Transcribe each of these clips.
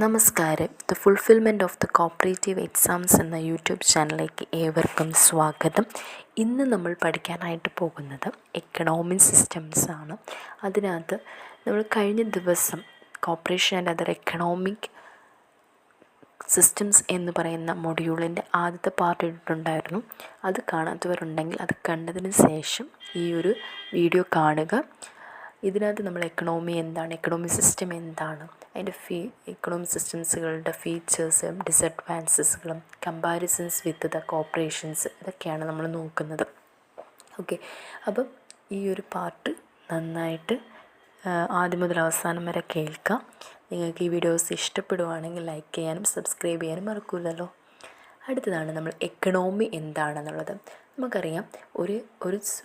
നമസ്കാരം. The fulfilment of the cooperative exams എന്ന YouTube ചാനലിലേക്ക് ഏവർക്കും സ്വാഗതം. ഇന്ന് നമ്മൾ പഠിക്കാനായിട്ട് പോകുന്നത് എക്കണോമിക് സിസ്റ്റംസ് ആണ്. അതിനകത്ത് നമ്മൾ കഴിഞ്ഞ ദിവസം cooperation and other economic systems എന്ന് പറയുന്ന മൊഡ്യൂളിൻ്റെ ആദ്യത്തെ പാർട്ട് ഇട്ടിട്ടുണ്ടായിരുന്നു. അത് കാണാത്തവരുണ്ടെങ്കിൽ അത് കണ്ടതിന് ശേഷം ഈ ഒരു വീഡിയോ കാണുക. ഇതിനകത്ത് നമ്മൾ എക്കണോമി എന്താണ്, എക്കണോമിക് സിസ്റ്റം എന്താണ്, അതിൻ്റെ എക്കണോമിക് സിസ്റ്റംസുകളുടെ ഫീച്ചേഴ്സും ഡിസഡ്വാൻറ്റേജസുകളും കമ്പാരിസൺസ് വിത്ത് ദ കോപ്പറേഷൻസ് ഇതൊക്കെയാണ് നമ്മൾ നോക്കുന്നത്. ഓക്കെ, അപ്പം ഈ ഒരു പാർട്ട് നന്നായിട്ട് ആദ്യം മുതൽ അവസാനം വരെ കേൾക്കാം. നിങ്ങൾക്ക് ഈ വീഡിയോസ് ഇഷ്ടപ്പെടുവാണെങ്കിൽ ലൈക്ക് ചെയ്യാനും സബ്സ്ക്രൈബ് ചെയ്യാനും മറക്കില്ലല്ലോ. അടുത്തതാണ് നമ്മൾ എക്കണോമി എന്താണെന്നുള്ളത്. നമുക്കറിയാം,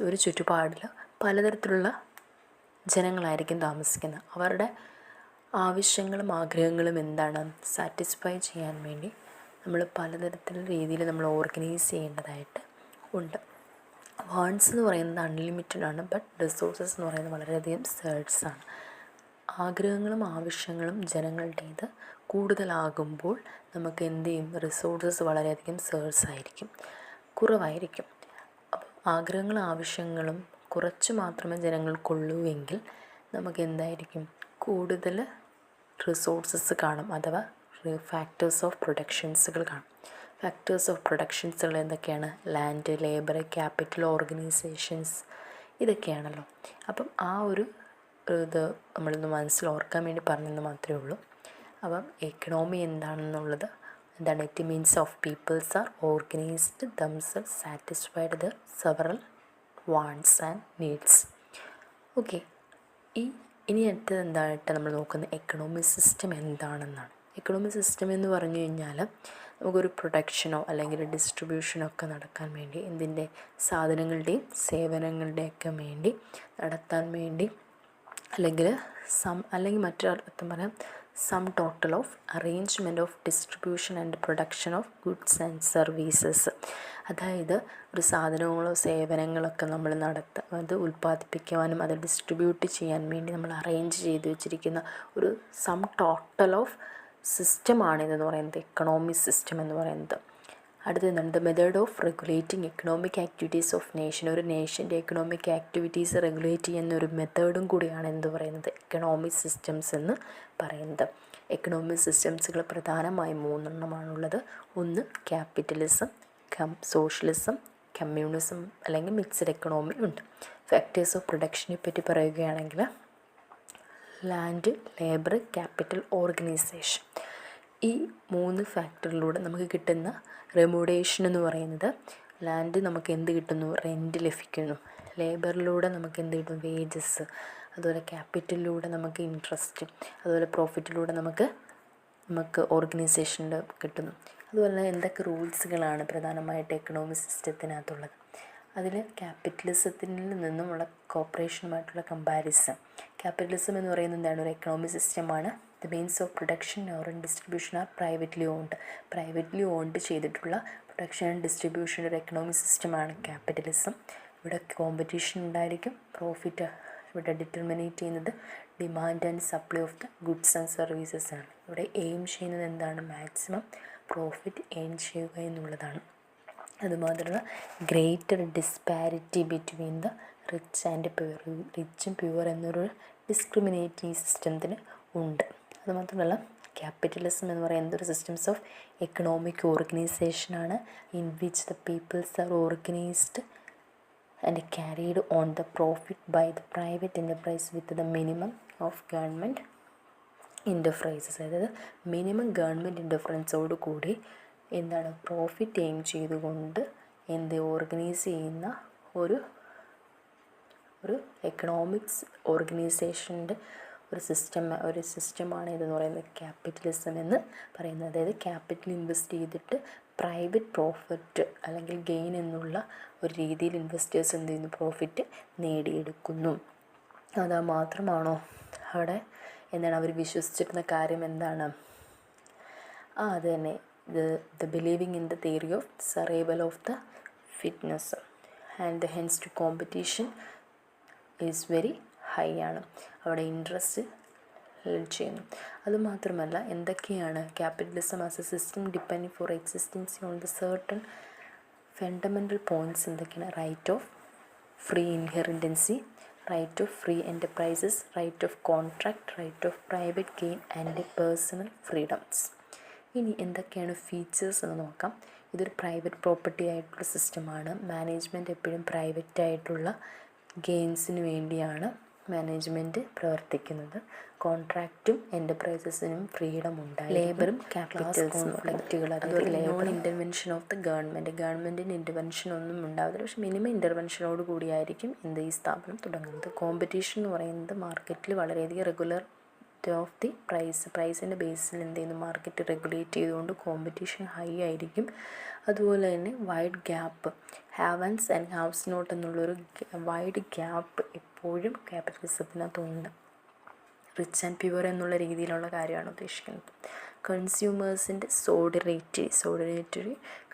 ഒരു ചുറ്റുപാടിൽ പലതരത്തിലുള്ള ജനങ്ങളായിരിക്കും താമസിക്കുന്നത്. അവരുടെ ആവശ്യങ്ങളും ആഗ്രഹങ്ങളും എന്താണ് സാറ്റിസ്ഫൈ ചെയ്യാൻ വേണ്ടി നമ്മൾ പലതരത്തിലുള്ള രീതിയിൽ നമ്മൾ ഓർഗനൈസ് ചെയ്യേണ്ടതായിട്ട് ഉണ്ട്. വാണ്ട്സ് എന്ന് പറയുന്നത് അൺലിമിറ്റഡ് ആണ്, ബട്ട് റിസോഴ്സസ് എന്ന് പറയുന്നത് വളരെയധികം സേർട്സാണ്. ആഗ്രഹങ്ങളും ആവശ്യങ്ങളും ജനങ്ങളുടേത് കൂടുതലാകുമ്പോൾ നമുക്ക് എന്ത് ചെയ്യും, റിസോഴ്സസ് വളരെയധികം സേർട്സായിരിക്കും, കുറവായിരിക്കും. അപ്പം ആഗ്രഹങ്ങളും ആവശ്യങ്ങളും കുറച്ച് മാത്രമേ ജനങ്ങൾക്കുള്ളൂ എങ്കിൽ നമുക്ക് എന്തായിരിക്കും, കൂടുതൽ റിസോഴ്സസ് കാണും, അഥവാ ഫാക്ടേഴ്സ് ഓഫ് പ്രൊഡക്ഷൻസുകൾ കാണും. ഫാക്ടേഴ്സ് ഓഫ് പ്രൊഡക്ഷൻസുകൾ എന്തൊക്കെയാണ്? ലാൻഡ്, ലേബർ, ക്യാപിറ്റൽ, ഓർഗനൈസേഷൻസ്, ഇതൊക്കെയാണല്ലോ. അപ്പം ആ ഒരു ഇത് നമ്മളൊന്ന് ഓർക്കാൻ വേണ്ടി പറഞ്ഞെന്ന് മാത്രമേ ഉള്ളൂ. അപ്പം എക്കണോമി എന്താണെന്നുള്ളത് എന്താണ്? It means of people's are organised themselves satisfied the several wants and needs. Okay, ഇനി അടുത്തത് എന്തായിട്ട് നമ്മൾ നോക്കുന്നത് എക്കണോമിക് സിസ്റ്റം എന്താണെന്നാണ്. എക്കണോമിക് സിസ്റ്റം എന്ന് പറഞ്ഞു കഴിഞ്ഞാൽ നമുക്കൊരു പ്രൊഡക്ഷനോ അല്ലെങ്കിൽ ഡിസ്ട്രിബ്യൂഷനോ ഒക്കെ നടക്കാൻ വേണ്ടി, എന്തിൻ്റെ, സാധനങ്ങളുടെയും സേവനങ്ങളുടെയൊക്കെ വേണ്ടി നടത്താൻ വേണ്ടി, അല്ലെങ്കിൽ മറ്റൊരർത്ഥം പറയാം, sum total of arrangement of distribution and production of goods and services. അതായത് ഒരു സാധനങ്ങളോ സേവനങ്ങളൊക്കെ നമ്മൾ അത് ഉൽപ്പാദിപ്പിക്കുവാനും അത് ഡിസ്ട്രിബ്യൂട്ട് ചെയ്യാൻ വേണ്ടി നമ്മൾ അറേഞ്ച് ചെയ്ത് വെച്ചിരിക്കുന്ന ഒരു സം ടോട്ടൽ ഓഫ് സിസ്റ്റമാണിതെന്ന് പറയുന്നത്, എക്കണോമിക് സിസ്റ്റം എന്ന് പറയുന്നത്. അടുത്തത് the method of regulating economic activities of nation. ഒരു നേഷൻ്റെ എക്കണോമിക് ആക്ടിവിറ്റീസ് റെഗുലേറ്റ് ചെയ്യുന്ന ഒരു മെത്തേഡും കൂടിയാണ് എന്ത് പറയുന്നത്, എക്കണോമിക് സിസ്റ്റംസ് എന്ന് പറയുന്നത്. എക്കണോമിക് സിസ്റ്റംസുകൾ പ്രധാനമായും 3 എണ്ണമാണുള്ളത്. ഒന്ന് ക്യാപിറ്റലിസം, സോഷ്യലിസം, കമ്മ്യൂണിസം അല്ലെങ്കിൽ മിക്സഡ് എക്കണോമി ഉണ്ട്. ഫാക്ടേഴ്സ് ഓഫ് പ്രൊഡക്ഷനെ പറ്റി പറയുകയാണെങ്കിൽ ലാൻഡ്, ലേബർ, ക്യാപിറ്റൽ, ഓർഗനൈസേഷൻ. ഈ 3 ഫാക്ടറിലൂടെ നമുക്ക് കിട്ടുന്ന റെമ്യൂണറേഷൻ എന്ന് പറയുന്നത്, ലാൻഡ് നമുക്ക് എന്ത് കിട്ടുന്നു, റെൻറ്റ് ലഭിക്കുന്നു. ലേബറിലൂടെ നമുക്ക് എന്ത് കിട്ടും, വേജസ്. അതുപോലെ ക്യാപിറ്റലിലൂടെ നമുക്ക് ഇൻട്രസ്റ്റ്. അതുപോലെ പ്രോഫിറ്റിലൂടെ നമുക്ക് ഓർഗനൈസേഷൻ്റെ കിട്ടുന്നു. അതുപോലെ എന്തൊക്കെ റൂൾസുകളാണ് പ്രധാനമായിട്ട് എക്കണോമിക് സിസ്റ്റത്തിനകത്തുള്ളത്. അതിൽ ക്യാപിറ്റലിസത്തിൽ നിന്നുമുള്ള കോപ്പറേഷനുമായിട്ടുള്ള കമ്പാരിസൺ. ക്യാപിറ്റലിസം എന്ന് പറയുന്നത് എന്താണ്, ഒരു എക്കണോമിക് സിസ്റ്റമാണ്. The means of production or distribution are privately owned ചെയ്തിട്ടുള്ള പ്രൊഡക്ഷൻ ആൻഡ് ഡിസ്ട്രിബ്യൂഷൻ ഒരു എക്കണോമിക് സിസ്റ്റമാണ് ക്യാപിറ്റലിസം. ഇവിടെ കോമ്പറ്റീഷൻ ഉണ്ടായിരിക്കും. പ്രോഫിറ്റ് ഇവിടെ ഡിറ്റർമിനേറ്റ് ചെയ്യുന്നത് demand and supply of the goods and services ആണ്. ഇവിടെ എയിം ചെയ്യുന്നത് എന്താണ്, മാക്സിമം പ്രോഫിറ്റ് ഏൺ ചെയ്യുക എന്നുള്ളതാണ്. അതുമാത്രമല്ല ഗ്രേറ്റർ ഡിസ്പാരിറ്റി ബിറ്റ്വീൻ ദ റിച്ചും പ്യുവർ എന്നൊരു ഡിസ്ക്രിമിനേറ്റിംഗ് സിസ്റ്റത്തിന് ഉണ്ട്. അതുമാത്രമല്ല ക്യാപിറ്റലിസം എന്ന് പറയുന്നത് ഒരു സിസ്റ്റംസ് ഓഫ് എക്കണോമിക് ഓർഗനൈസേഷനാണ്, in which the peoples are organised and carried on the profit by the private enterprise with the minimum of government interferences. അതായത് മിനിമം ഗവൺമെൻറ് ഇൻ്റർഫറൻസോട് കൂടി എന്താണ്, പ്രോഫിറ്റ് എയിം ചെയ്തുകൊണ്ട് ഓർഗനൈസ് ചെയ്യുന്ന ഒരു എക്കണോമിക്സ് ഓർഗനൈസേഷൻ്റെ ഒരു സിസ്റ്റമാണ് ഇതെന്ന് പറയുന്നത് ക്യാപിറ്റലിസം എന്ന് പറയുന്നത്. അതായത് ക്യാപിറ്റൽ ഇൻവെസ്റ്റ് ചെയ്തിട്ട് പ്രൈവറ്റ് പ്രോഫിറ്റ് അല്ലെങ്കിൽ ഗെയിൻ എന്നുള്ള ഒരു രീതിയിൽ ഇൻവെസ്റ്റേഴ്സ് എന്ത് ചെയ്യുന്നു, പ്രോഫിറ്റ് നേടിയെടുക്കുന്നു. അതാ മാത്രമാണോ അവിടെ എന്താണ് അവർ വിശ്വസിച്ചിരുന്ന കാര്യം എന്താണ്, അത് തന്നെ the believing in the theory of survival of the fittest and hence to competition is very high ആണ്. അവിടെ ഇൻട്രസ്റ്റ് ഹെൽഡ് ചെയ്യുന്നു. അതുമാത്രമല്ല, എന്തൊക്കെയാണ് capitalism as a system depending for existence on the certain fundamental points എന്തൊക്കെയാണ്? Right of free inheritance, right of free enterprises, right of contract, right of private gain and personal freedoms. ഇനി എന്തൊക്കെയാണ് features എന്ന് നോക്കാം. ഇതൊരു private property ആയിട്ടുള്ള സിസ്റ്റമാണ്. Management എപ്പോഴും private ആയിട്ടുള്ള ഗെയിൻസിന് വേണ്ടിയാണ് മാനേജ്മെൻറ്റ് പ്രവർത്തിക്കുന്നത്. കോൺട്രാക്റ്റും എൻ്റർപ്രൈസസിനും ഫ്രീഡം ഉണ്ടായി. ലേബറും ക്യാപിറ്റൽസും കോൺഫ്ലിക്റ്റുകൾ, അതായത് നോൺ ഇൻ്റർവെൻഷൻ ഓഫ് ദ ഗവൺമെൻറ്റിന് ഇൻ്റർവെൻഷൻ ഒന്നും ഉണ്ടാവില്ല. പക്ഷേ മിനിമം ഇൻ്റർവെൻഷനോട് കൂടിയായിരിക്കും ഈ സ്ഥാപനം തുടങ്ങുന്നത്. കോമ്പറ്റീഷൻ എന്ന് പറയുന്നത് മാർക്കറ്റിൽ വളരെയധികം റെഗുലർ ഓഫ് ദി പ്രൈസിൻ്റെ ബേസിൽ മാർക്കറ്റ് റെഗുലേറ്റ് ചെയ്തുകൊണ്ട് കോമ്പറ്റീഷൻ ഹൈ ആയിരിക്കും. അതുപോലെ തന്നെ wide gap, havens and haves not എന്നുള്ളൊരു വൈഡ് ഗ്യാപ്പ് എപ്പോഴും ക്യാപിറ്റലിസത്തിനകത്തുണ്ട്. റിച്ച് ആൻഡ് പ്യുവർ എന്നുള്ള രീതിയിലുള്ള കാര്യമാണ് ഉദ്ദേശിക്കുന്നത്. കൺസ്യൂമേഴ്സിൻ്റെ സോളിഡറിറ്റി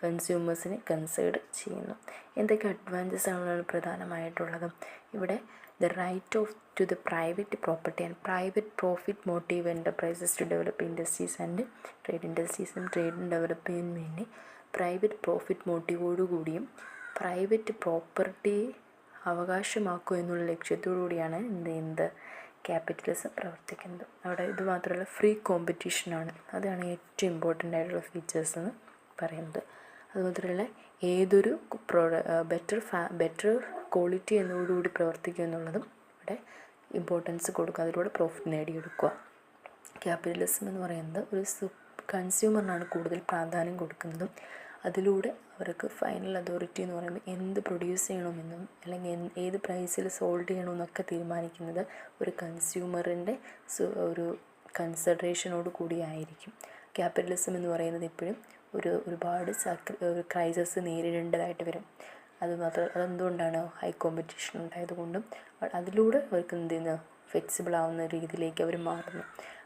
കൺസ്യൂമേഴ്സിനെ കൺസിഡർ ചെയ്യുന്നു. എന്തൊക്കെ അഡ്വാൻറ്റേജസ് ആണ് പ്രധാനമായിട്ടുള്ളത്? ഇവിടെ the right to the private property and private profit motive enterprises to develop industries and trade ഡെവലപ്പിന് വേണ്ടി പ്രൈവറ്റ് പ്രോഫിറ്റ് മോട്ടീവോടുകൂടിയും പ്രൈവറ്റ് പ്രോപ്പർട്ടി അവകാശമാക്കുക എന്നുള്ള ലക്ഷ്യത്തോടു കൂടിയാണ് എന്ത് ക്യാപിറ്റലിസം പ്രവർത്തിക്കുന്നത്. അവിടെ ഇത് മാത്രമല്ല, ഫ്രീ കോമ്പറ്റീഷനാണ്. അതാണ് ഏറ്റവും ഇമ്പോർട്ടൻ്റ് ആയിട്ടുള്ള ഫീച്ചേഴ്സ് എന്ന് പറയുന്നത്. അതുമാത്രമല്ല, ഏതൊരു ബെറ്റർ ക്വാളിറ്റി എന്നതോടുകൂടി പ്രവർത്തിക്കുക എന്നുള്ളതും ഇവിടെ ഇമ്പോർട്ടൻസ് കൊടുക്കുക, അതിലൂടെ പ്രോഫിറ്റ് നേടിയെടുക്കുക. ക്യാപിറ്റലിസം എന്ന് പറയുന്നത് ഒരു കൺസ്യൂമറിനാണ് കൂടുതൽ പ്രാധാന്യം കൊടുക്കുന്നതും അതിലൂടെ അവർക്ക് ഫൈനൽ അതോറിറ്റി എന്ന് പറയുമ്പോൾ എന്ത് പ്രൊഡ്യൂസ് ചെയ്യണമെന്നും അല്ലെങ്കിൽ ഏത് പ്രൈസിൽ സോൾഡ് ചെയ്യണമെന്നൊക്കെ തീരുമാനിക്കുന്നത് ഒരു കൺസ്യൂമറിൻ്റെ ഒരു കൺസിഡറേഷനോട് കൂടിയായിരിക്കും. ക്യാപിറ്റലിസം എന്ന് പറയുന്നത് എപ്പോഴും ഒരുപാട് ക്രൈസിസ് നേരിടേണ്ടതായിട്ട് വരും. അതെന്തുകൊണ്ടാണ്? ഹൈ കോമ്പറ്റീഷൻ ഉണ്ടായതുകൊണ്ടും അതിലൂടെ അവർക്ക് ഫ്ലെക്സിബിൾ ആവുന്ന രീതിയിലേക്ക് അവർ മാറുന്നു.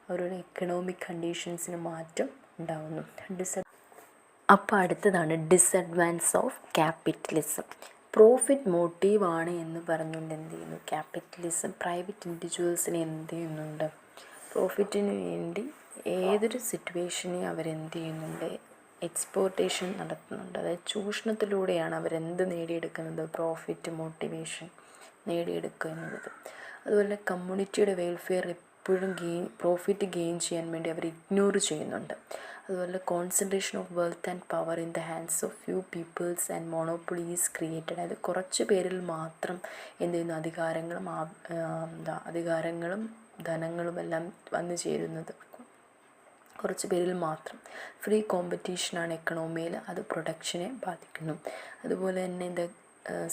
അവരുടെ എക്കണോമിക് കണ്ടീഷൻസിന് മാറ്റം ഉണ്ടാകുന്നു. അപ്പോൾ അടുത്തതാണ് ഡിസഡ്വാൻറ്റേജ് ഓഫ് ക്യാപിറ്റലിസം. പ്രോഫിറ്റ് മോട്ടീവാണ് എന്ന് പറഞ്ഞുകൊണ്ട് ക്യാപിറ്റലിസം പ്രൈവറ്റ് ഇൻഡിവിജ്വൽസിനെ ചെയ്യുന്നുണ്ട്? പ്രോഫിറ്റിന് വേണ്ടി ഏതൊരു സിറ്റുവേഷനെയും ചെയ്യുന്നുണ്ട്? എക്സ്പ്ലോയിറ്റേഷൻ നടത്തുന്നുണ്ട്. അതായത് ചൂഷണത്തിലൂടെയാണ് നേടിയെടുക്കുന്നത്? പ്രോഫിറ്റ് മോട്ടിവേഷൻ നേടിയെടുക്കുക എന്നുള്ളത്. അതുപോലെ കമ്മ്യൂണിറ്റിയുടെ വെൽഫെയർ എപ്പോഴും പ്രോഫിറ്റ് ഗെയിൻ ചെയ്യാൻ വേണ്ടി അവർ ഇഗ്നോർ ചെയ്യുന്നുണ്ട്. അതുപോലെ concentration of wealth and power in the hands of few peoples and monopoly is created. അതായത് കുറച്ച് പേരിൽ മാത്രം അധികാരങ്ങളും ധനങ്ങളും എല്ലാം വന്നു ചേരുന്നത് കുറച്ച് പേരിൽ മാത്രം. ഫ്രീ കോമ്പറ്റീഷനാണ് എക്കണോമിയിൽ, അത് പ്രൊഡക്ഷനെ ബാധിക്കുന്നു. അതുപോലെ തന്നെ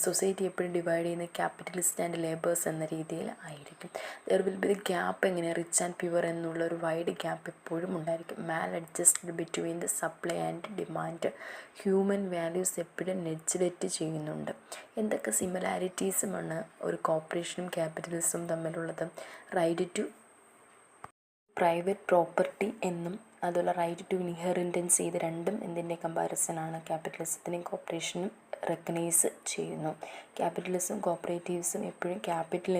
സൊസൈറ്റി എപ്പോഴും ഡിവൈഡ് ചെയ്യുന്ന ക്യാപിറ്റലിസ്റ്റ് ആൻഡ് ലേബേഴ്സ് എന്ന രീതിയിൽ ആയിരിക്കും. There will be the gap rich and poor എന്നുള്ള ഒരു വൈഡ് ഗ്യാപ്പ് എപ്പോഴും ഉണ്ടായിരിക്കും. Maladjusted between the supply and demand. Human values എപ്പോഴും നെഗ്ലക്റ്റ് ചെയ്യുന്നുണ്ട്. എന്തൊക്കെ സിമിലാരിറ്റീസുമാണ് ഒരു കോർപ്പറേഷനും ക്യാപിറ്റലിസവും തമ്മിലുള്ളത്? റൈറ്റ് ടു പ്രൈവറ്റ് പ്രോപ്പർട്ടി എന്നും അതുപോലെ റൈറ്റ് ടു ഇൻഹെറിറ്റൻസ്, ഇത് രണ്ടും കമ്പാരിസനാണ്. ക്യാപിറ്റലിസത്തിനും കോർപ്പറേഷനും റെക്കഗ്നൈസ് ചെയ്യുന്നു. ക്യാപിറ്റലിസം കോപ്പറേറ്റീവ്സും എപ്പോഴും ക്യാപിറ്റൽ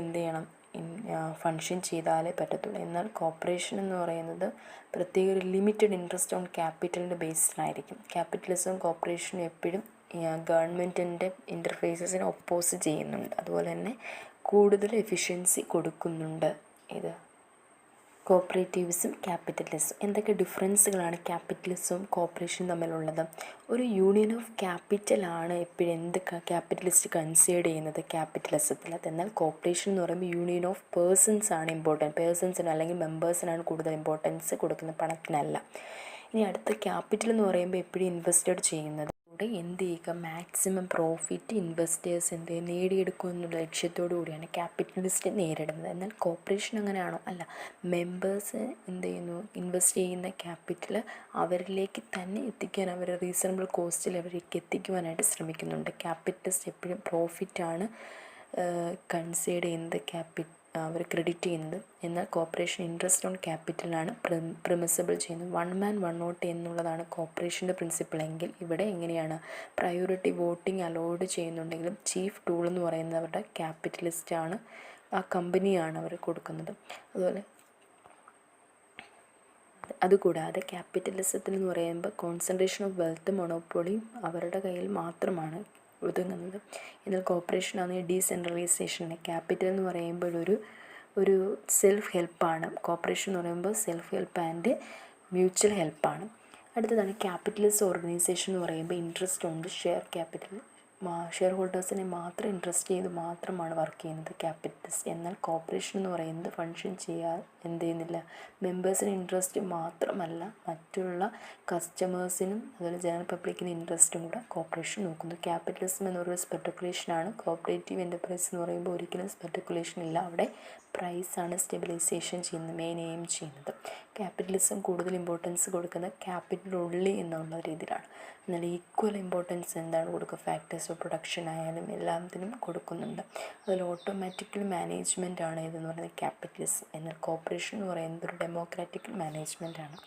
ഫങ്ഷൻ ചെയ്താലേ പറ്റത്തുള്ളൂ. എന്നാൽ കോർപ്പറേഷൻ എന്ന് പറയുന്നത് പ്രത്യേക ഒരു ലിമിറ്റഡ് ഇൻട്രസ്റ്റ് ഓൺ ക്യാപിറ്റലിൻ്റെ ബേസിലായിരിക്കും. ക്യാപിറ്റലിസവും കോർപ്പറേഷനും എപ്പോഴും ഗവൺമെൻറ്റിൻ്റെ ഇൻ്റർഫേസസിനെ ഒപ്പോസ് ചെയ്യുന്നുണ്ട്. അതുപോലെ തന്നെ കൂടുതൽ എഫിഷ്യൻസി കൊടുക്കുന്നുണ്ട് കോപ്പറേറ്റീവ്സും ക്യാപിറ്റലിസവും. എന്തൊക്കെ ഡിഫറൻസുകളാണ് ക്യാപിറ്റലിസവും കോർപ്പറേഷനും തമ്മിലുള്ളത്? ഒരു യൂണിയൻ ഓഫ് ക്യാപിറ്റലാണ് എപ്പോഴും ക്യാപിറ്റലിസ്റ്റ് കൺസിഡർ ചെയ്യുന്നത് ക്യാപിറ്റലിസത്തിൽ. എന്നാൽ കോർപ്പറേഷൻ എന്ന് പറയുമ്പോൾ യൂണിയൻ ഓഫ് പേഴ്സൺസാണ് ഇമ്പോർട്ടൻറ്റ്. പേഴ്സൺസിന് അല്ലെങ്കിൽ മെമ്പേഴ്സിനാണ് കൂടുതൽ ഇമ്പോർട്ടൻസ് കൊടുക്കുന്നത്, പണത്തിനല്ല. ഇനി അടുത്ത ക്യാപിറ്റൽ എന്ന് പറയുമ്പോൾ എപ്പോഴും ഇൻവെസ്റ്റഡ് ചെയ്യുന്നത് മാക്സിമം പ്രോഫിറ്റ് ഇൻവെസ്റ്റേഴ്സ് നേടിയെടുക്കും എന്നുള്ള ലക്ഷ്യത്തോടു കൂടിയാണ് ക്യാപിറ്റലിസ്റ്റ് നേരിടുന്നത്. എന്നാൽ കോർപ്പറേഷൻ അങ്ങനെയാണോ? അല്ല. മെമ്പേഴ്സ് ഇൻവെസ്റ്റ് ചെയ്യുന്ന ക്യാപിറ്റൽ അവരിലേക്ക് തന്നെ എത്തിക്കാൻ അവർ റീസണബിൾ കോസ്റ്റിൽ അവരിലേക്ക് എത്തിക്കുവാനായിട്ട് ശ്രമിക്കുന്നുണ്ട്. ക്യാപിറ്റലിസ്റ്റ് എപ്പോഴും പ്രോഫിറ്റാണ് കൺസിഡർ ചെയ്യുന്നത്, അവർ ക്രെഡിറ്റ് ചെയ്യുന്നത്. എന്നാൽ കോർപ്പറേഷൻ ഇൻട്രസ്റ്റ് ഓൺ ക്യാപിറ്റലാണ് പ്രിമിസിബിൾ ചെയ്യുന്നത്. വൺ മാൻ വൺ വോട്ട് എന്നുള്ളതാണ് കോർപ്പറേഷൻ്റെ പ്രിൻസിപ്പിൾ എങ്കിൽ ഇവിടെ എങ്ങനെയാണ്? പ്രയോറിറ്റി വോട്ടിംഗ് അലോഡ് ചെയ്യുന്നുണ്ടെങ്കിലും ചീഫ് ടൂൾ എന്ന് പറയുന്നത് അവരുടെ ക്യാപിറ്റലിസ്റ്റാണ്, ആ കമ്പനിയാണ് അവർ കൊടുക്കുന്നത്. അതുപോലെ അതുകൂടാതെ ക്യാപിറ്റലിസത്തിൽ എന്ന് പറയുമ്പോൾ കോൺസെൻട്രേഷൻ ഓഫ് വെൽത്ത് മൊണോപ്പൊളിയും അവരുടെ കയ്യിൽ മാത്രമാണ് ഒതുങ്ങുന്നത്. എന്നാൽ കോർപ്പറേഷൻ ആണെങ്കിൽ ഡീസെൻട്രലൈസേഷൻ. ക്യാപിറ്റൽ എന്ന് പറയുമ്പോൾ ഒരു സെൽഫ് ഹെൽപ്പാണ്. കോർപ്പറേഷൻ എന്ന് പറയുമ്പോൾ സെൽഫ് ഹെൽപ്പ് ആൻഡ് മ്യൂച്വൽ ഹെൽപ്പാണ്. അടുത്തതാണ് ക്യാപിറ്റലിസ്റ്റ് ഓർഗനൈസേഷൻ എന്ന് പറയുമ്പോൾ ഇൻട്രസ്റ്റ് ഉണ്ട്. ഷെയർ ക്യാപിറ്റൽ ഷെയർ ഹോൾഡേഴ്സിനെ മാത്രം ഇൻട്രസ്റ്റ് ചെയ്ത് മാത്രമാണ് വർക്ക് ചെയ്യുന്നത് ക്യാപിറ്റലിസ്റ്റ്. എന്നാൽ കോർപ്പറേഷൻ എന്ന് പറയുന്നത് ഫങ്ഷൻ ചെയ്യാൻ എന്ത് ചെയ്യുന്നില്ല, മെമ്പേഴ്സിന് ഇൻട്രസ്റ്റ് മാത്രമല്ല മറ്റുള്ള കസ്റ്റമേഴ്സിനും അതുപോലെ ജനറൽ പബ്ലിക്കിന് ഇൻട്രസ്റ്റും കൂടെ കോർപ്പറേഷൻ നോക്കുന്നു. ക്യാപിറ്റലിസം എന്ന് പറയുന്നത് സ്പെക്കുലേഷനാണ്. കോഓപ്പറേറ്റീവ് എൻ്റർപ്രൈസ് എന്ന് പറയുമ്പോൾ ഒരിക്കലും സ്പെക്കുലേഷൻ ഇല്ല. അവിടെ പ്രൈസാണ് സ്റ്റെബിലൈസേഷൻ ചെയ്യുന്നത്, മെയിൻ എയിം ചെയ്യുന്നത്. ക്യാപിറ്റലിസം കൂടുതൽ ഇമ്പോർട്ടൻസ് കൊടുക്കുന്നത് ക്യാപിറ്റൽ ഉള്ളി എന്നുള്ള രീതിയിലാണ്. എന്നാൽ ഈക്വൽ ഇമ്പോർട്ടൻസ് എന്താണ് കൊടുക്കുക, ഫാക്ടേഴ്സ് ഓഫ് പ്രൊഡക്ഷൻ ആയാലും എല്ലാത്തിനും കൊടുക്കുന്നുണ്ട്. അതിൽ ഓട്ടോമാറ്റിക്കൽ മാനേജ്മെൻ്റ് ആണ് ഇതെന്ന് പറയുന്നത് ക്യാപിറ്റലിസം. എന്നാൽ കോർപ്പറേഷൻ എന്ന് പറയുന്നത് ഒരു ഡെമോക്രാറ്റിക്കൽ മാനേജ്മെൻ്റ് ആണ്.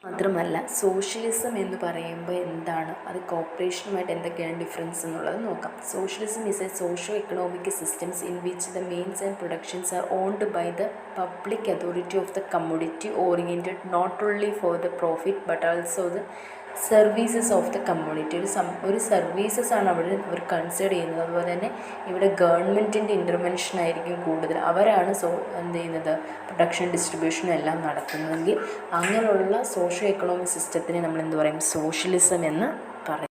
മാത്രമല്ല സോഷ്യലിസം എന്ന് പറയുമ്പോൾ എന്താണ്, അത് കോർപ്പറേഷനുമായിട്ട് എന്തൊക്കെയാണ് ഡിഫറൻസ് എന്നുള്ളത് നോക്കാം. Socialism is a socio economic systems in which the means and productions are owned by the public authority of the community oriented not only for the profit but also the services of the community. ഒരു services ആണ് അവിടെ അവർ consider ചെയ്യുന്നത്. അതുപോലെ തന്നെ ഇവിടെ ഗവൺമെൻറ്റിൻ്റെ intervention ആയിരിക്കും കൂടുതൽ. അവരാണ് എന്ത് ചെയ്യുന്നത്, പ്രൊഡക്ഷൻ ഡിസ്ട്രിബ്യൂഷനും എല്ലാം നടത്തുന്നതെങ്കിൽ അങ്ങനെയുള്ള സോഷ്യോ എക്കണോമിക് സിസ്റ്റത്തിനെ നമ്മൾ എന്ത് പറയും, സോഷ്യലിസം എന്ന് പറയും.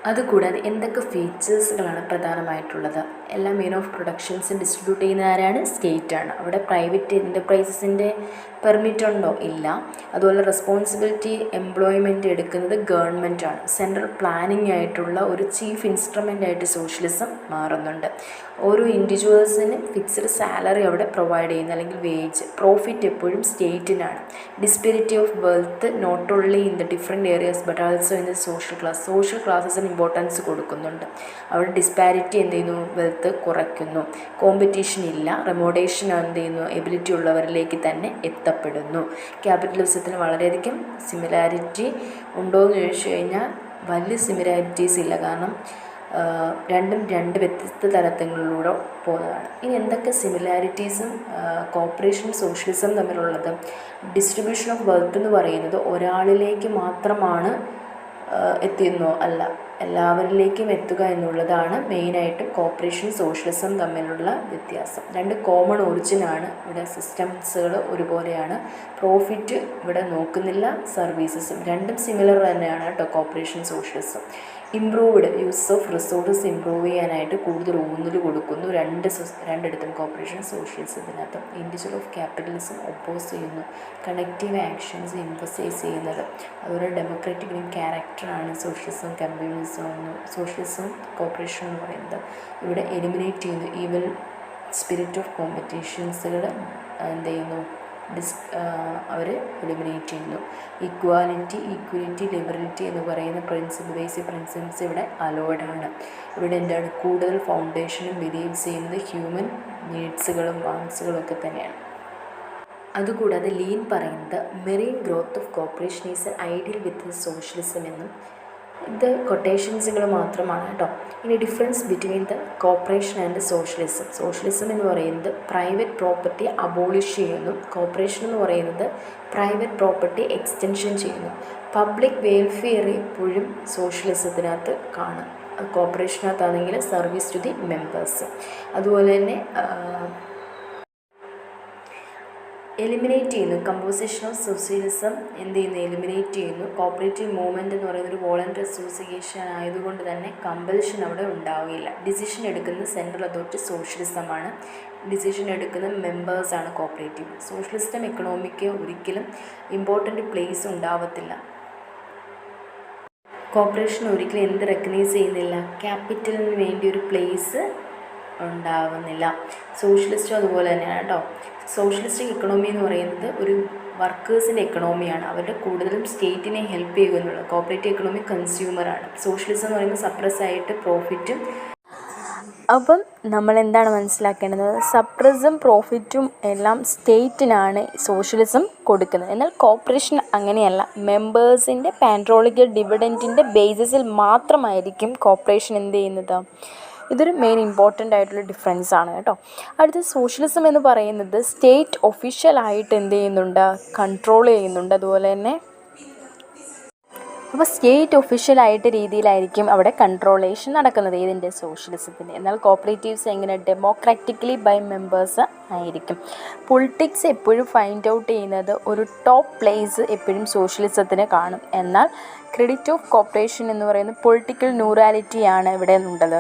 അതുകൂടാതെ എന്തൊക്കെ ഫീച്ചേഴ്സുകളാണ് പ്രധാനമായിട്ടുള്ളത്, എല്ലാ മെയിൻ ഓഫ് പ്രൊഡക്ഷൻസ് ഡിസ്ട്രിബ്യൂട്ട് ചെയ്യുന്ന ആരാണ്, സ്റ്റേറ്റാണ്. അവിടെ പ്രൈവറ്റ് എൻ്റർപ്രൈസസിൻ്റെ പെർമിറ്റ് ഉണ്ടോ, ഇല്ല. അതുപോലെ റെസ്പോൺസിബിലിറ്റി എംപ്ലോയ്മെൻറ്റ് എടുക്കുന്നത് ഗവൺമെൻറ്റാണ്. സെൻട്രൽ പ്ലാനിംഗ് ആയിട്ടുള്ള ഒരു ചീഫ് ഇൻസ്ട്രുമെൻ്റ് ആയിട്ട് സോഷ്യലിസം മാറുന്നുണ്ട്. ഓരോ ഇൻഡിവിജ്വൽസിനും ഫിക്സ്ഡ് സാലറി അവിടെ പ്രൊവൈഡ് ചെയ്യുന്നു, അല്ലെങ്കിൽ വേജ്. പ്രോഫിറ്റ് എപ്പോഴും സ്റ്റേറ്റിനാണ്. Disparity of wealth not only in the different areas but also in the social class. Social ക്ലാസ്സസിന് ഇമ്പോർട്ടൻസ് കൊടുക്കുന്നുണ്ട്. അവിടെ ഡിസ്പാരിറ്റി എന്ത് ചെയ്യുന്നു, വെൽത്ത് കുറയ്ക്കുന്നു. കോമ്പറ്റീഷൻ ഇല്ല. റെമോഡേഷൻ എന്ത് ചെയ്യുന്നു, എബിലിറ്റി ഉള്ളവരിലേക്ക് തന്നെ എത്തപ്പെടുന്നു. ക്യാപിറ്റലിസത്തിന് വളരെയധികം സിമിലാരിറ്റി ഉണ്ടോ എന്ന് ചോദിച്ചു കഴിഞ്ഞാൽ വലിയ സിമിലാരിറ്റീസ് ഇല്ല. കാരണം രണ്ടും രണ്ട് വ്യത്യസ്ത തലങ്ങളിലൂടെ പോകുന്നതാണ്. ഇനി എന്തൊക്കെ സിമിലാരിറ്റീസും കോർപ്പറേഷൻ സോഷ്യലിസം തമ്മിലുള്ളത്, ഡിസ്ട്രിബ്യൂഷൻ ഓഫ് വെൽത്ത് എന്ന് പറയുന്നത് ഒരാളിലേക്ക് മാത്രമാണ് എത്തിയെന്നോ അല്ല, എല്ലാവരിലേക്കും എത്തുക എന്നുള്ളതാണ് മെയിനായിട്ടും കോർപ്പറേഷൻ സോഷ്യലിസം തമ്മിലുള്ള വ്യത്യാസം. രണ്ട് കോമൺ ഒറിജിനാണ്. ഇവിടെ സിസ്റ്റംസുകൾ ഒരുപോലെയാണ്. പ്രോഫിറ്റ് ഇവിടെ നോക്കുന്നില്ല, സർവീസസും രണ്ടും സിമിലർ തന്നെയാണ് കേട്ടോ. Corporation socialism improved use of resources improve ചെയ്യാനായിട്ട് കൂടുതൽ ഊന്നൽ കൊടുക്കുന്നു രണ്ടിടത്തും. കോർപ്പറേഷൻ സോഷ്യലിസത്തിനകത്തും ഇൻഡിവിജ്വൽ ഓഫ് ക്യാപിറ്റലിസം ഒപ്പോസ് ചെയ്യുന്നു. കണക്റ്റീവ് ആക്ഷൻസ് എംഫസൈസ് ചെയ്യുന്നത്. അതുപോലെ ഡെമോക്രാറ്റിക് ക്യാരക്ടറാണ് സോഷ്യലിസം സോഷ്യലിസവും കോർപ്പറേഷൻ എന്ന് പറയുന്നത്. ഇവിടെ എലിമിനേറ്റ് ചെയ്യുന്നു. ഈവൽ സ്പിരിറ്റ് ഓഫ് കോമ്പറ്റീഷൻസുകൾ എന്ത് ചെയ്യുന്നു, അവർ എലിമിനേറ്റ് ചെയ്യുന്നു. ഈക്വാലിറ്റി ലിബറലിറ്റി എന്ന് പറയുന്ന ബേസിക് പ്രിൻസിപ്പിൾസ് ഇവിടെ അലോഡാണ്. ഇവിടെ എന്താണ്, കൂടുതൽ ഫൗണ്ടേഷനും ബിലീവ്സ് ചെയ്യുന്നത് ഹ്യൂമൻ നീഡ്സുകളും വാണ്ട്സുകളും ഒക്കെ തന്നെയാണ്. അതുകൂടാതെ ലീൻ പറയുന്നത് marine growth of corporation is N ideal with socialism എന്നും. ഇത് കൊട്ടേഷൻസുകൾ മാത്രമാണ് കേട്ടോ. ഇനി difference between the corporation and socialism. Socialism എന്ന് പറയുന്നത് പ്രൈവറ്റ് പ്രോപ്പർട്ടി അബോളിഷ് ചെയ്യുന്നു. കോർപ്പറേഷൻ എന്ന് പറയുന്നത് പ്രൈവറ്റ് പ്രോപ്പർട്ടി എക്സ്റ്റൻഷൻ ചെയ്യുന്നു. പബ്ലിക് വെൽഫെയർ എപ്പോഴും സോഷ്യലിസത്തിനകത്ത് കാണും. കോർപ്പറേഷനകത്താണെങ്കിൽ സർവീസ് ടു ദി മെമ്പേഴ്സ്. അതുപോലെ തന്നെ എലിമിനേറ്റ് ചെയ്യുന്നു. കമ്പോസിഷൻ ഓഫ് സോഷ്യലിസം എന്ത് ചെയ്യുന്നു, എലിമിനേറ്റ് ചെയ്യുന്നു. കോപ്പറേറ്റീവ് മൂവ്മെൻറ്റ് എന്ന് പറയുന്ന ഒരു വോളണ്ടറി അസോസിയേഷൻ ആയതുകൊണ്ട് തന്നെ കമ്പൽഷൻ അവിടെ ഉണ്ടാവുകയില്ല. ഡിസിഷൻ എടുക്കുന്നത് സെൻട്രൽ അതോറിറ്റി സോഷ്യലിസമാണ്. ഡിസിഷൻ എടുക്കുന്ന മെമ്പേഴ്സാണ് കോപ്പറേറ്റീവ്. സോഷ്യലിസം എക്കണോമിക്ക് ഒരിക്കലും ഇമ്പോർട്ടൻ്റ് പ്ലേസ് ഉണ്ടാവത്തില്ല. കോർപ്പറേഷൻ ഒരിക്കലും എന്ത് റെക്കഗ്നൈസ് ചെയ്യുന്നില്ല, ക്യാപിറ്റലിന് വേണ്ടി ഒരു പ്ലേസ് ഉണ്ടാവുന്നില്ല. സോഷ്യലിസ്റ്റും അതുപോലെ തന്നെയാണ് കേട്ടോ. സോഷ്യലിസ്റ്റിക് എക്കണോമി എന്ന് പറയുന്നത് ഒരു വർക്കേഴ്സിൻ്റെ എക്കണോമിയാണ്. അവരുടെ കൂടുതലും സ്റ്റേറ്റിനെ ഹെൽപ്പ് ചെയ്യുക എന്നുള്ളത്. Cooperative economy കൺസ്യൂമറാണ്. സോഷ്യലിസം എന്ന് പറയുമ്പോൾ സപ്രസ്സായിട്ട് പ്രോഫിറ്റും. അപ്പം നമ്മൾ എന്താണ് മനസ്സിലാക്കേണ്ടത്, സപ്രസും പ്രോഫിറ്റും എല്ലാം സ്റ്റേറ്റിനാണ് സോഷ്യലിസം കൊടുക്കുന്നത്. എന്നാൽ കോർപ്പറേഷൻ അങ്ങനെയല്ല. മെമ്പേഴ്സിൻ്റെ പാൻട്രോളിക്കൽ ഡിവിഡൻറ്റിൻ്റെ ബേസിസിൽ മാത്രമായിരിക്കും കോർപ്പറേഷൻ എന്ത് ചെയ്യുന്നത്, ഇതൊരു മെയിൻ ഇമ്പോർട്ടൻ്റ് ആയിട്ടുള്ള ഡിഫറൻസ് ആണ് കേട്ടോ. അടുത്ത സോഷ്യലിസം എന്ന് പറയുന്നത് സ്റ്റേറ്റ് ഒഫീഷ്യലായിട്ട് എന്ത് ചെയ്യുന്നുണ്ട്, കൺട്രോൾ ചെയ്യുന്നുണ്ട്. അതുപോലെ തന്നെ അപ്പോൾ സ്റ്റേറ്റ് ഒഫീഷ്യലായിട്ട് രീതിയിലായിരിക്കും അവിടെ കൺട്രോളേഷൻ നടക്കുന്നത് ഇതിൻ്റെ സോഷ്യലിസത്തിൻ്റെ. എന്നാൽ കോപ്പറേറ്റീവ്സ് എങ്ങനെ ഡെമോക്രാറ്റിക്കലി ബൈ മെമ്പേഴ്സ് ആയിരിക്കും. പൊളിറ്റിക്സ് എപ്പോഴും ഫൈൻഡ് ഔട്ട് ചെയ്യുന്നത് ഒരു ടോപ്പ് പ്ലേസ് എപ്പോഴും സോഷ്യലിസത്തിന് കാണും. എന്നാൽ ക്രെഡിറ്റ് ഓഫ് കോപ്പറേഷൻ എന്ന് പറയുന്നത് പൊളിറ്റിക്കൽ ന്യൂറാലിറ്റിയാണ് ഇവിടെ ഉള്ളത്,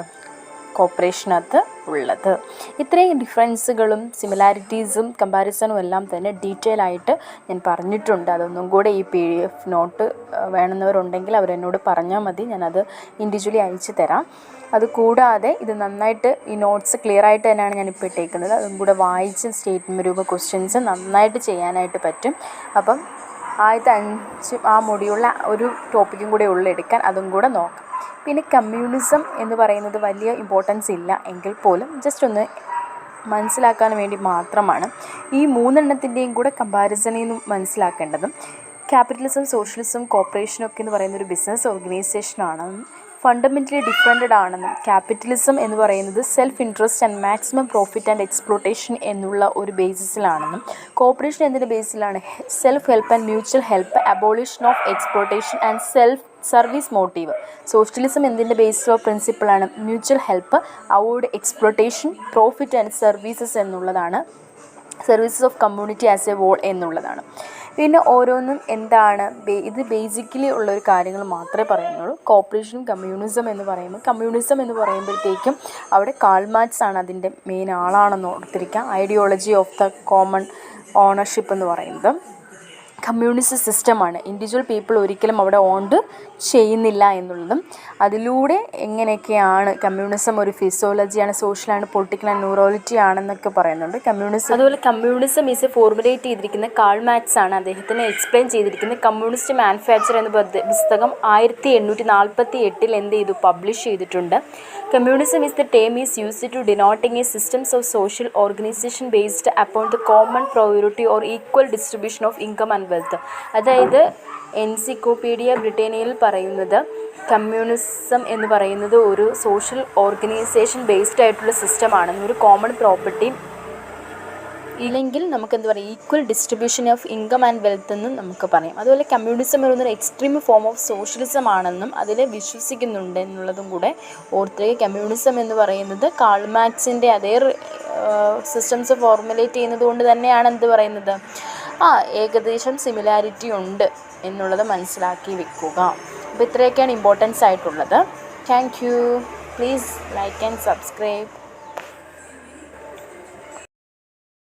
കോപ്പറേഷനകത്ത് ഉള്ളത്. ഇത്രയും ഡിഫറൻസുകളും സിമിലാരിറ്റീസും കമ്പാരിസണും എല്ലാം തന്നെ ഡീറ്റെയിൽ ആയിട്ട് ഞാൻ പറഞ്ഞിട്ടുണ്ട്. അതൊന്നും കൂടെ ഈ PDF നോട്ട് വേണമെന്നവരുണ്ടെങ്കിൽ അവരെന്നോട് പറഞ്ഞാൽ മതി, ഞാനത് ഇൻഡിവിജ്വലി അയച്ചു തരാം. അതുകൂടാതെ ഇത് നന്നായിട്ട് ഈ നോട്ട്സ് ക്ലിയർ ആയിട്ട് തന്നെയാണ് ഞാനിപ്പോൾ ഇട്ടേക്കുന്നത്. അതും കൂടെ വായിച്ച് സ്റ്റേറ്റ്മെൻറ്റ് രൂപ ക്വസ്റ്റ്യൻസ് നന്നായിട്ട് ചെയ്യാനായിട്ട് പറ്റും. അപ്പം ആദ്യത്തെ 5 ആ മൊഡ്യൂളിലെ ഒരു ടോപ്പിക്കും കൂടെ ഉള്ളെടുക്കാൻ അതും കൂടെ നോക്കാം. പിന്നെ കമ്മ്യൂണിസം എന്ന് പറയുന്നത് വലിയ ഇമ്പോർട്ടൻസ് ഇല്ല എങ്കിൽ പോലും ജസ്റ്റ് ഒന്ന് മനസ്സിലാക്കാൻ വേണ്ടി മാത്രമാണ്. ഈ 3 കൂടെ കമ്പാരിസണിൽ നിന്ന് മനസ്സിലാക്കേണ്ടതും ക്യാപിറ്റലിസം, സോഷ്യലിസം, കോപ്പറേഷനൊക്കെ എന്ന് പറയുന്ന ഒരു ബിസിനസ് ഓർഗനൈസേഷനാണെന്നും ഫണ്ടമെൻ്റലി ഡിഫറെൻറ്റഡ് ആണെന്നും ക്യാപിറ്റലിസം എന്ന് പറയുന്നത് self interest and maximum profit and exploitation എന്നുള്ള ഒരു ബേസിസിലാണെന്നും കോപ്പറേഷൻ എന്തിൻ്റെ ബേസിലാണ് self help and mutual help, abolition of exploitation and self service motive. Socialism എന്തിൻ്റെ ബേസിസ് ഓഫ് പ്രിൻസിപ്പിളാണ് mutual help, avoid exploitation, profit and services എന്നുള്ളതാണ്, services of community as a whole എന്നുള്ളതാണ്. പിന്നെ ഓരോന്നും എന്താണ് ഇത് ബേസിക്കലി ഉള്ളൊരു കാര്യങ്ങൾ മാത്രമേ പറയുന്നുള്ളൂ. കോപ്പറേഷൻ, കമ്മ്യൂണിസം എന്ന് പറയുമ്പോഴത്തേക്കും അവിടെ കാൾ മാർക്സ് ആണ് അതിൻ്റെ മെയിൻ ആളാണെന്ന് ഓർത്തിരിക്കാം. Ideology of the common ownership എന്ന് പറയുന്നത് കമ്മ്യൂണിസ്റ്റ് സിസ്റ്റമാണ്. ഇൻഡിവിജ്വൽ പീപ്പിൾ ഒരിക്കലും അവിടെ ഓൺഡ് ചെയ്യുന്നില്ല എന്നുള്ളതും അതിലൂടെ എങ്ങനെയൊക്കെയാണ് കമ്മ്യൂണിസം ഒരു ഫിസിയോളജിയാണ്, സോഷ്യലാണ്, പൊളിറ്റിക്കൽ ആൻഡ് ന്യൂറോളിറ്റി ആണെന്നൊക്കെ പറയുന്നുണ്ട് കമ്മ്യൂണിസം. അതുപോലെ കമ്മ്യൂണിസം ഈസ് ഫോർമുലേറ്റ് ചെയ്തിരിക്കുന്ന കാൾ മാർക്സ് ആണ്. അദ്ദേഹത്തിന് എക്സ്പ്ലെയിൻ ചെയ്തിരിക്കുന്ന കമ്മ്യൂണിസ്റ്റ് മാനുഫാക്ചർ എന്ന പുസ്തകം 1848 എന്ത് ചെയ്തു, പബ്ലിഷ് ചെയ്തിട്ടുണ്ട്. Communism is the term is used to denoting a systems of social organisation based upon the common property or equal distribution of income and wealth. അതായത് encyclopedia ബ്രിട്ടാനിയയിൽ പറയുന്നത് കമ്മ്യൂണിസം എന്ന് പറയുന്നത് ഒരു സോഷ്യൽ ഓർഗനൈസേഷൻ ബേസ്ഡ് ആയിട്ടുള്ള സിസ്റ്റമാണെന്ന്, ഒരു common property ഇല്ലെങ്കിൽ നമുക്കെന്ത് പറയാം, equal distribution of income and wealth എന്നും നമുക്ക് പറയാം. അതുപോലെ കമ്മ്യൂണിസം എന്നൊരു എക്സ്ട്രീം ഫോം ഓഫ് സോഷ്യലിസം ആണെന്നും അതിൽ വിശ്വസിക്കുന്നുണ്ട് എന്നുള്ളതും കൂടെ ഓർത്ത്. കമ്മ്യൂണിസം എന്ന് പറയുന്നത് കാൾ മാർക്സിൻ്റെ അതേ സിസ്റ്റംസ് ഫോർമുലേറ്റ് ചെയ്യുന്നത് കൊണ്ട് തന്നെയാണ് എന്ത് പറയുന്നത്, ഏകദേശം സിമിലാരിറ്റി ഉണ്ട് എന്നുള്ളത് മനസ്സിലാക്കി വെക്കുക. അപ്പോൾ ഇത്രയൊക്കെയാണ് ഇമ്പോർട്ടൻസ് ആയിട്ടുള്ളത്. Thank you. Please like and subscribe.